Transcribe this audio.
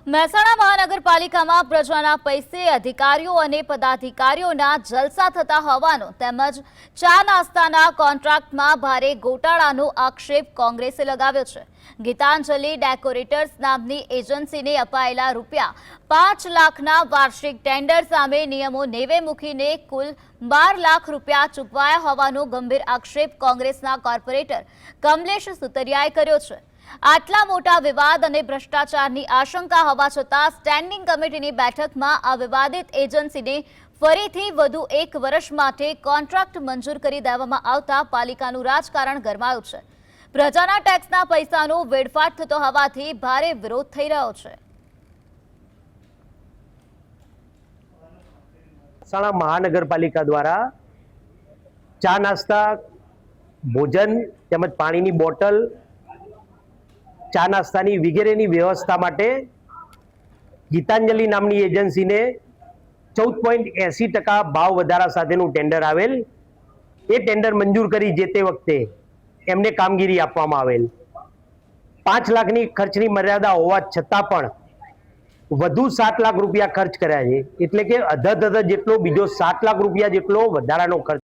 મહેસાણા મહાનગરપાલિકામાં પ્રજાના પૈસે અધિકારીઓ અને પદાધિકારીઓના જલસા થતા હોવાનો તેમજ ચા નાસ્તાના કોન્ટ્રાક્ટમાં ભારે ગોટાળાનો આક્ષેપ કોંગ્રેસે લગાવ્યો છે। ગીતાંજલિ ડેકોરેટર્સ નામની એજન્સીને અપાયેલા ₹5 લાખના વાર્ષિક ટેન્ડર સામે નિયમો નેવે મૂકીને કુલ ₹12 લાખ ચૂકવાયા હોવાનો ગંભીર આક્ષેપ કોંગ્રેસના કોર્પોરેટર કમલેશ સુતરિયાએ કર્યો છે। આટલા મોટા વિવાદ અને ભ્રષ્ટાચારની આશંકા હોવા છતાં સ્ટેન્ડિંગ કમિટીની બેઠકમાં આ વિવાદિત એજન્સીને ફરીથી વધુ 1 વર્ષ માટે કોન્ટ્રાક્ટ મંજૂર કરી દેવામાં આવતા પાલિકાનું રાજકારણ ગરમાયું છે। પ્રજાના ટેક્સના પૈસાનો વેડફાટ થતો હોવાથી ભારે વિરોધ થઈ રહ્યો છે। મહેસાણા મહાનગરપાલિકા દ્વારા ચા નાસ્તા ભોજન તેમજ પાણીની બોટલ ચા નાસ્તાની વગેરેની વ્યવસ્થા માટે ગીતાંજલિ નામની એજન્સીને 14.80% ભાવ વધારા સાથેનું ટેન્ડર આવેલ। એ ટેન્ડર મંજૂર કરી જે તે વખતે એમને કામગીરી આપવામાં આવેલ। 5 લાખની ખર્ચની મર્યાદા હોવા છતાં પણ વધુ ₹7 લાખ ખર્ચ કર્યા છે, એટલે કે અધર જેટલો બીજો ₹7 લાખ જેટલો વધારાનો ખર્ચ